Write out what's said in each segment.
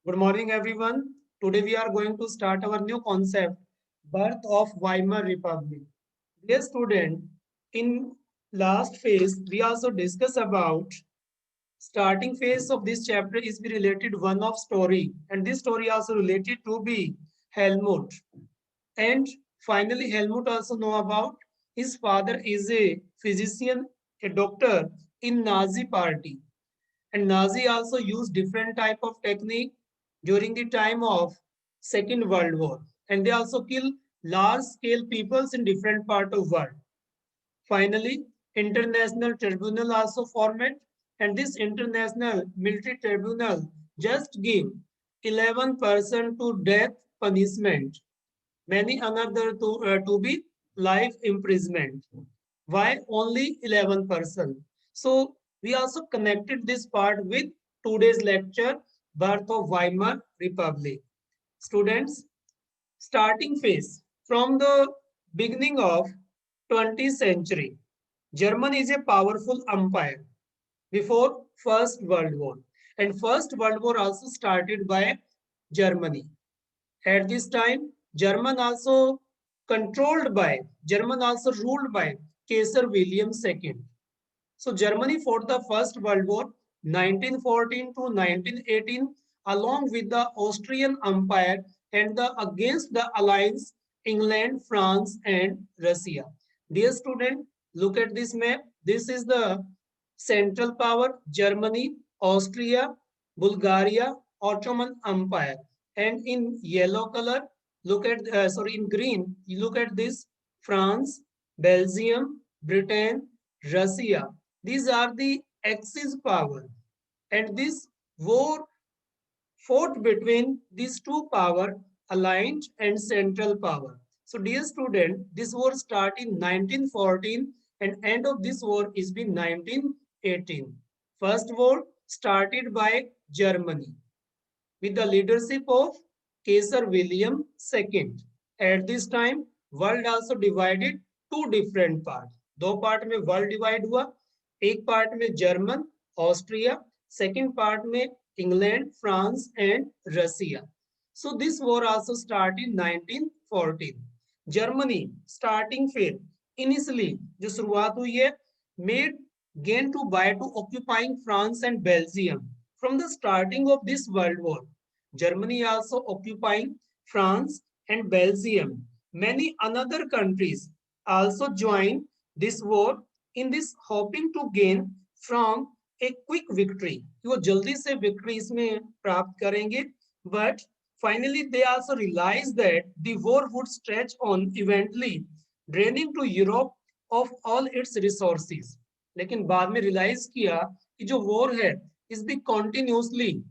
Good morning, everyone. Today we are going to start our new concept, Birth of Weimar Republic. Dear student, in last phase, we also discuss about starting phase of this chapter is be related one of story, and this story also related to be Helmut. And finally, Helmut also know about his father is a physician, a doctor in Nazi party, and Nazi also used different type of technique during the time of Second World War, and they also kill large scale peoples in different part of world. Finally, international tribunal also formed, and this international military tribunal just give 11% to death punishment, many another to be life imprisonment. Why only 11%? So we also connected this part with today's lecture, Birth of Weimar Republic. Students, starting phase from the beginning of 20th century, Germany is a powerful empire before First World War. And First World War also started by Germany. At this time, German also ruled by Kaiser William II. So Germany fought the First World War 1914 to 1918 along with the Austrian Empire and against the alliance England, France and Russia. Dear student, look at this map. This is the central power Germany, Austria, Bulgaria, Ottoman Empire. And in yellow color, in green, you look at this France, Belgium, Britain, Russia. These are the Axis power, and this war fought between these two power, aligned and central power. So, dear student, this war started in 1914, and end of this war is been 1918. First war started by Germany with the leadership of Kaiser William II. At this time, world also divided two different parts. दो part में world divide हुआ, एक part में German, Austria, second part में England, France and Russia. So this war also started in 1914. Germany starting फिर initially जो शुरुआत हुई है made gain to buy to occupying France and Belgium. From the starting of this world war, Germany also occupying France and Belgium. Many another countries also joined this war in this hoping to gain from a quick victory. वो जल्दी से victory इसमें प्राप्त करेंगे, but finally they also realized that the war would stretch on eventually, draining to Europe of all its resources. लेकिन बाद में realize किया कि जो war है is be continuously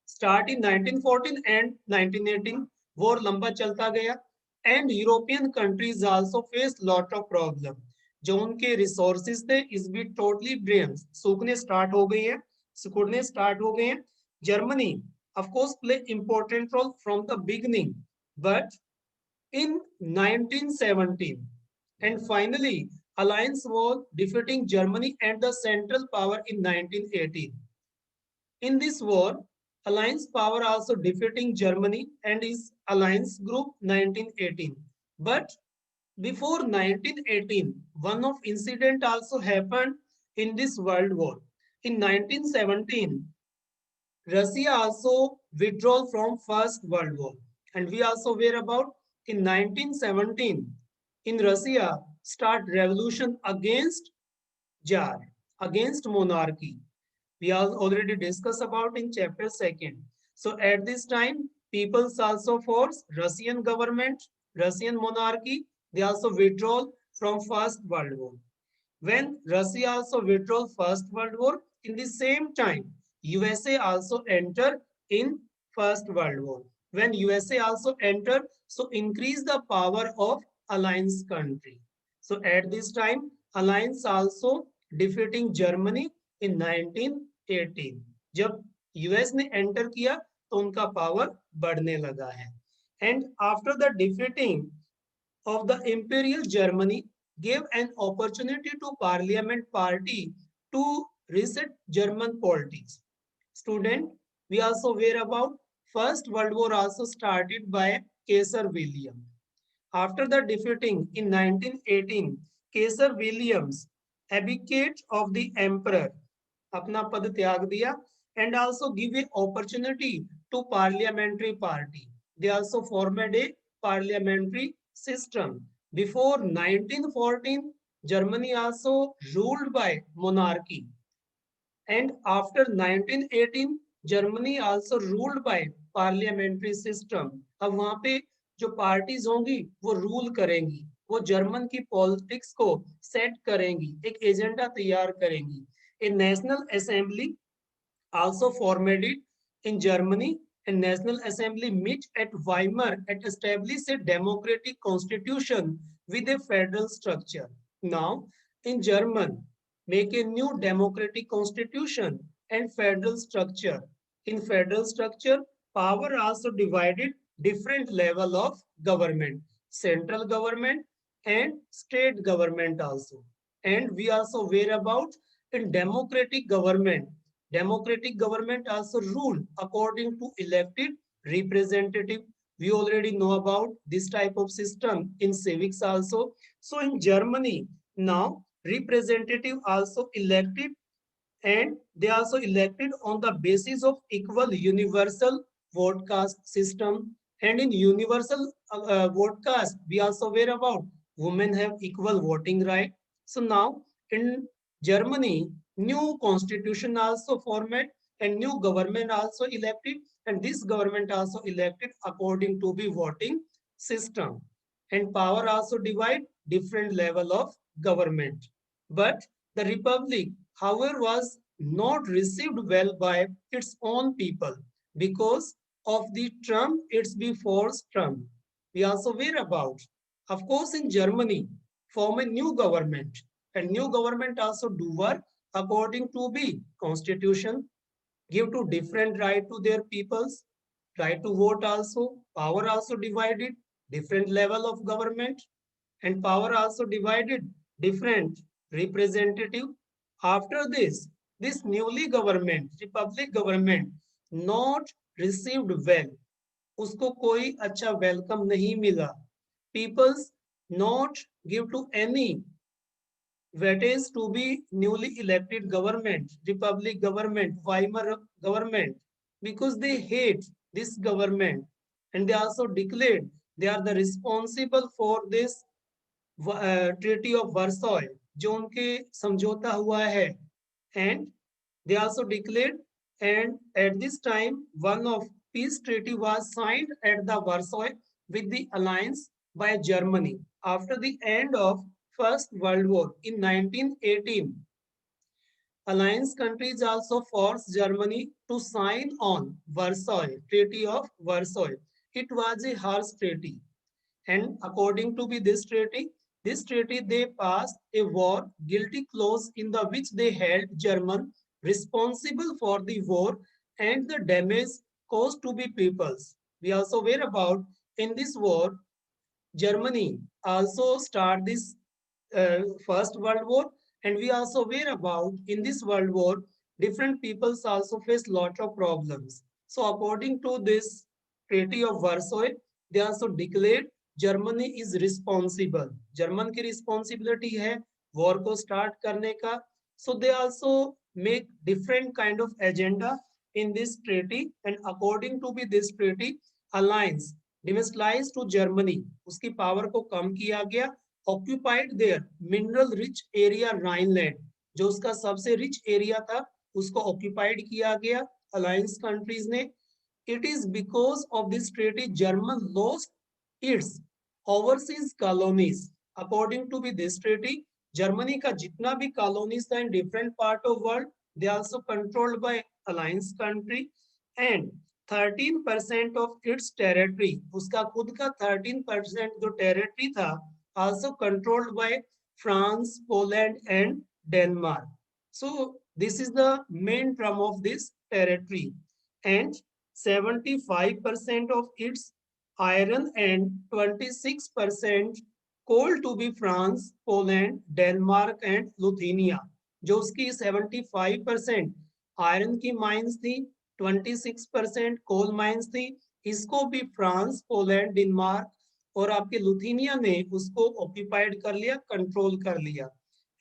start in 1914 and 1918. War लंबा चलता गया and European countries also faced lot of problem. जो उनके resources थे is be totally drained, सूखने start हो गई है, सिकुड़ने start हो गए हैं. Germany of course play important role from the beginning, but in 1917 and finally alliance was defeating Germany and the central power in 1918. In this war, Alliance power also defeating Germany and his alliance group 1918. But before 1918, one of incident also happened in this world war. In 1917, Russia also withdrew from First World War. And we also aware about in 1917, in Russia, start revolution against Tsar, against monarchy. We have already discussed about in chapter 2nd. So at this time, peoples also force Russian government, Russian monarchy, they also withdraw from First World War. When Russia also withdraw First World War, in the same time, USA also enter in First World War. When USA also enter, so increase the power of alliance country. So at this time, alliance also defeating Germany in 1918. जब US ने enter किया तो उनका power बढ़ने लगा है. And after the defeating of the Imperial Germany gave an opportunity to Parliament party to reset German politics. Student, We also aware about First World War also started by Kaiser William. After the defeating in 1918, Kaiser Williams abdicate of the emperor, अपना पद त्याग दिया, and also give a opportunity to parliamentary party. They also formed a parliamentary system. Before 1914, Germany also ruled by monarchy. And after 1918, Germany also ruled by parliamentary system. अब वहां पे जो parties होंगी वो रूल करेंगी, वो जर्मन की politics को सेट करेंगी, एक एजेंडा तैयार करेंगी. A national assembly also formed in Germany, and National Assembly met at Weimar and established a democratic constitution with a federal structure. Now, in German, make a new democratic constitution and federal structure. In federal structure, power also divided different level of government, central government and state government also. And we also aware about in democratic government. Democratic government also rule according to elected representative. We already know about this type of system in civics also. So in Germany, now representative also elected, and they also elected on the basis of equal universal vote caste system. And in universal vote caste, we also aware about women have equal voting right. So now in Germany, new constitution also formed and new government also elected, and this government also elected according to the voting system. And power also divide different level of government. But the republic, however, was not received well by its own people because of the term it's be forced term. We also aware about, of course, in Germany, form a new government, and new government also do work according to the constitution, give to different right to their peoples, right to vote also, power also divided, different level of government, and power also divided different representative. After this newly government, republic government, not received well. उसको कोई अच्छा welcome नहीं मिला. Peoples not give to any that is to be newly elected government, republic government, Weimar government, because they hate this government, and they also declared they are the responsible for this treaty of Versailles, जो उनके समझौता हुआ है. And they also declared, and at this time one of peace treaty was signed at the Versailles with the alliance by Germany after the end of First World War in 1918. Alliance countries also forced Germany to sign on Versailles Treaty of Versailles. It was a harsh treaty, and according to this treaty they passed a war guilty clause in the which they held German responsible for the war and the damage caused to the peoples. We also aware about in this war, Germany also start this First World War, and we also aware about in this World War, different peoples also face lot of problems. So according to this Treaty of Versailles, they also declared Germany is responsible. German की responsibility है war को start करने का. So they also make different kind of agenda in this treaty, and according to be this treaty, alliance demilitarise to Germany, उसकी power को कम किया गया. Occupied their mineral rich area Rhineland, जो उसका सबसे रिच एरिया था उसको ऑक्यूपाइड किया गया अलायंस कंट्रीज ने. It is because of this treaty German lost its overseas colonies. According to be this treaty, Germany का जितना भी कॉलोनीज था in different part of world, they also controlled by alliance country. And 13% of its territory, उसका खुद का 13% जो territory था, also controlled by France, Poland and Denmark. So this is the main term of this territory, and 75% of its iron and 26% coal to be France, Poland, Denmark and Lithuania. जो उसकी 75% iron की mines थी, 26% coal mines थी, इसको भी France, Poland, Denmark और आपके लुथेनिया ने उसको ऑक्यूपाइड कर लिया, कंट्रोल कर लिया।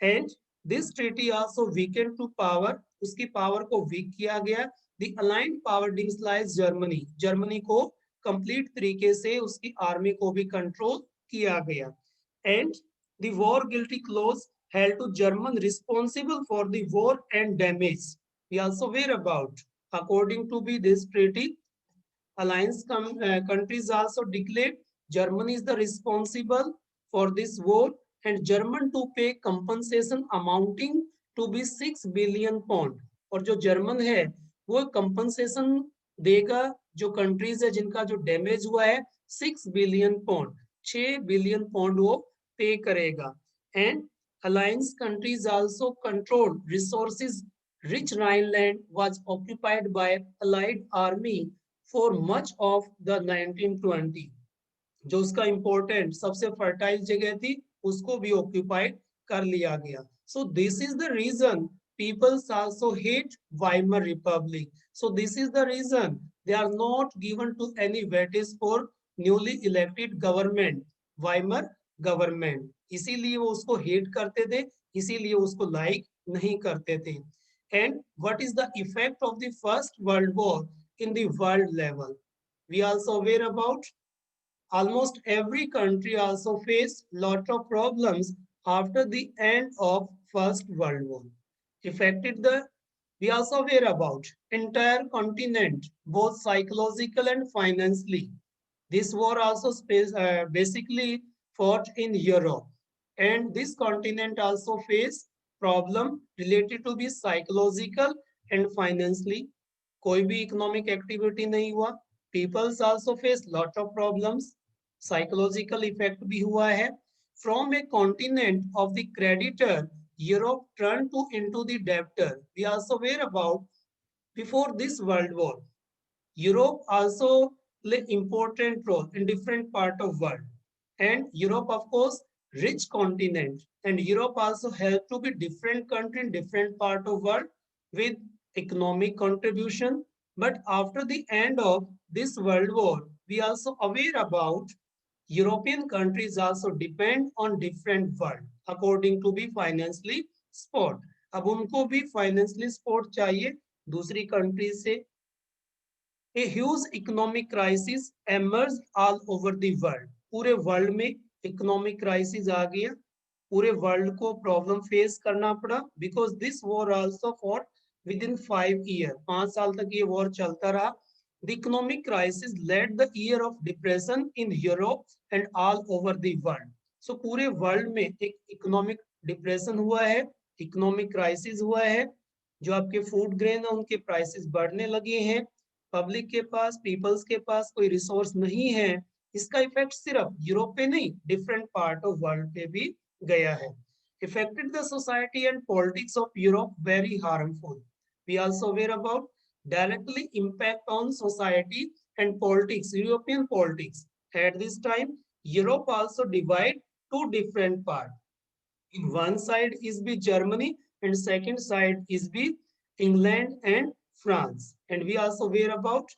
And this treaty also weakened to power, उसकी पावर को वीक किया गया। द अलाइंड पावर डिस्लाइज जर्मनी, जर्मनी को कंप्लीट तरीके से उसकी आर्मी को भी कंट्रोल किया गया। And the war guilty clause held to German responsible for the war and damage. We also aware about, according to be this treaty, alliance countries also declared Germany is the responsible for this war and German to pay compensation amounting to be 6 billion pound. और जो German है वो compensation देगा जो countries है जिनका जो damage हुआ है 6 बिलियन पाउंड, 6 बिलियन पाउंड वो पे करेगा। And alliance countries also controlled resources. Rich Rhineland was occupied by Allied army for much of the 1920। जो उसका इंपॉर्टेंट सबसे फर्टाइल जगह थी उसको भी ऑक्यूपाइड कर लिया गया। So this is the reason peoples also hate Weimar Republic. So this is the reason they are not given to any weightage for newly elected government, Weimar government. इसीलिए वो उसको हेट करते थे, इसीलिए उसको लाइक नहीं करते थे। And what is the effect of the First World War in the world level? We also aware about almost every country also faced lot of problems after the end of First World War. Affected the, we also aware about entire continent, both psychological and financially. This war also basically fought in Europe, and this continent also faced problem related to be psychological and financially. कोई भी economic activity नहीं हुआ, peoples also face lot of problems, psychological effect भी हुआ है। From a continent of the creditor Europe turn to into the debtor. We also aware about before this world war Europe also play important role in different part of world, and Europe of course rich continent, and Europe also help to be different country in different part of world with economic contribution. But after the end of this world war we also aware about European countries also depend on different world according to be financially support। अब उनको भी financially support चाहिए दूसरी country से। A huge economic crisis emerged all over the world। पूरे world में economic crisis आ गया, पूरे वर्ल्ड को प्रॉब्लम फेस करना पड़ा because this war also for with in 5 year, 5 साल तक ये वॉर चलता रहा। The economic crisis led the year of depression in Europe and all over the world. So पूरे वर्ल्ड में एक इकोनॉमिक डिप्रेशन हुआ है, इकोनॉमिक क्राइसिस हुआ है, जो आपके फूड ग्रेन है उनके प्राइसेस बढ़ने लगे हैं, पब्लिक के पास, पीपल्स के पास कोई रिसोर्स नहीं है। इसका इफेक्ट सिर्फ यूरोप पे नहीं डिफरेंट पार्ट ऑफ वर्ल्ड पे भी गया है। Affected the society and politics of Europe very harmful। We also aware about directly impact on society and politics, European politics। At this time, Europe also divide two different parts। In one side is be Germany and second side is be England and France. And we also aware about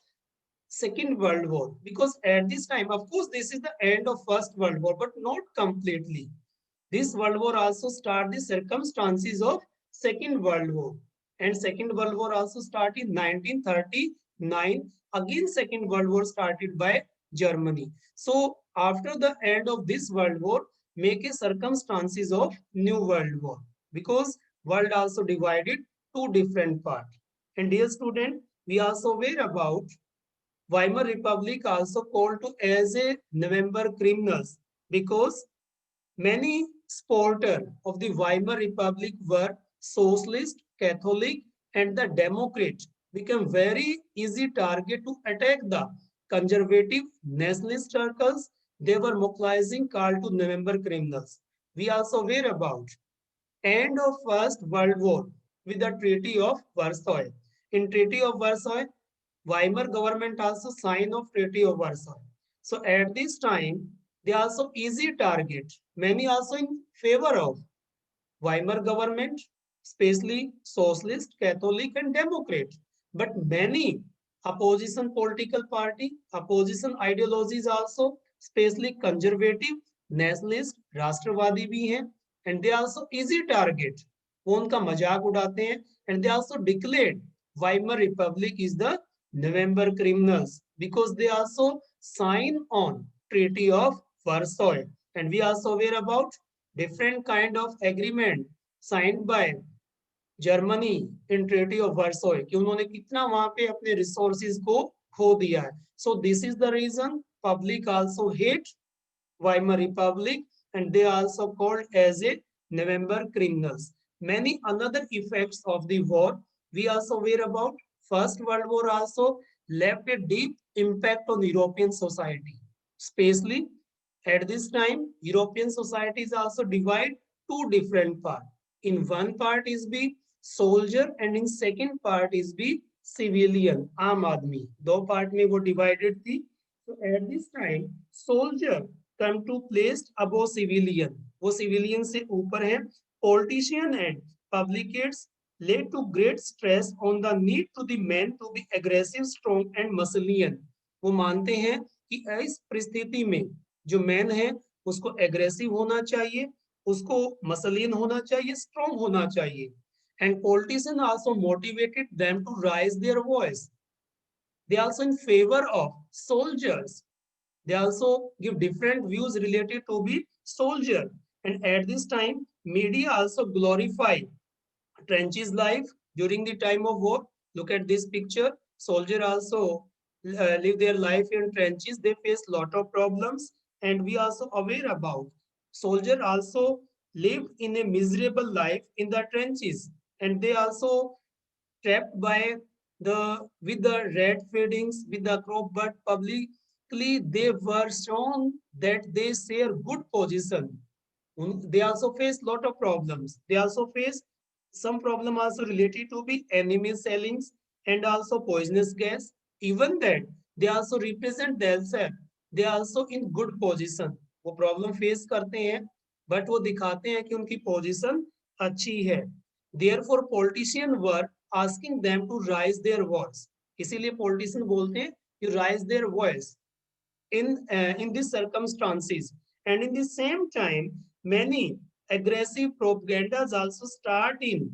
Second World War because at this time, of course, this is the end of First World War, but not completely. This World War also start the circumstances of Second World War, and Second World War also started in 1939. Again, Second World War started by Germany. So after the end of this World War, make a circumstances of New World War because world also divided two different parts. And dear student, we also aware about Weimar Republic also called to as a November criminals because many supporters of the Weimar Republic were socialist, Catholic, and the Democrat became very easy target to attack the conservative nationalist circles. They were mobilizing call to November criminals. We also aware about end of First World War with the Treaty of Versailles. In Treaty of Versailles, Weimar government also signed of Treaty of Versailles. So at this time, they also easy target. Many also in favor of Weimar government, especially socialist, Catholic, and Democrat. But many Opposition political party, opposition ideologies also, especially conservative, nationalist, राष्ट्रवादी भी हैं, and they also easy target. वो उनका मजाक उड़ाते हैं, and they also declared Weimar Republic is the November criminals because they also sign on Treaty of Warsaw, and we also aware about different kind of agreement signed by Germany in treaty of Versailles कि उन्होंने कितना वहां पे अपने resources को खो दिया है. So this is the reason public also hate Weimar Republic, and they also called as a November criminals. Many another effects of the war we also aware about. First World War also left a deep impact on European society. Especially at this time, European societies also divide two different parts. In one part is the soldier and in second part is the civilian, आम आदमी. दो part में वो divided थी. So at this time, soldier come to placed above civilian. वो civilian से ऊपर है. Politician and publicates led to great stress on the need to the men to be aggressive, strong and Muslian. वो मानते हैं कि इस परिस्थिति में जो मैन है उसको एग्रेसिव होना चाहिए, उसको मसलियन होना चाहिए, स्ट्रॉन्ग होना चाहिए. And politicians also motivated them to raise their voice. They also in favor of soldiers. They also give different views related to be soldier. And at this time, media also glorify trenches life during the time of war. Look at this picture. Soldier also live their life in trenches. They face lot of problems, and we also aware about soldier also live in a miserable life in the trenches, and they also trapped by the with the red feedings with the crop, but publicly they were shown that they share good position. They also face lot of problems. They also face some problem also related to be enemy sellings and also poisonous gas. Even that they also represent themselves. They also in good position. वो problem face करते हैं, but वो दिखाते हैं कि उनकी position अच्छी है. Therefore, politicians were asking them to raise their voice. इसीलिए politician बोलते हैं you raise their voice in these circumstances. And in the same time, many aggressive propagandas also start in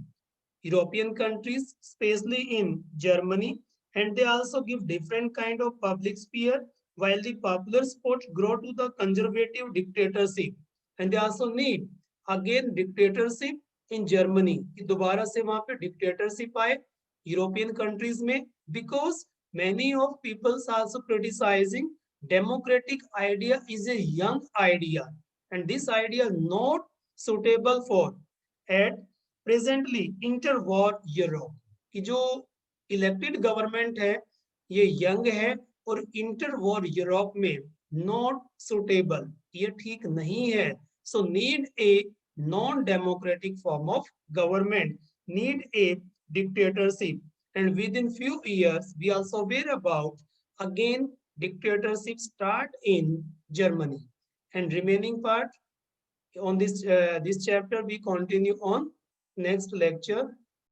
European countries, especially in Germany, and they also give different kind of public sphere, while the popular support grow to the conservative dictatorship. And they also need again dictatorship in Germany. दोबारा से वहां पे dictatorship आए European countries में, because many of people also criticizing democratic idea is a young idea, and this idea not suitable for at presently interwar Europe. कि जो elected government है ये यंग है और इंटरवॉर यूरोप में नॉट सुटेबल, ये ठीक नहीं है. So need a non democratic form of government, need a dictatorship. And within few years, we also hear about again dictatorship start in Germany. And remaining part on this chapter we continue on next lecture.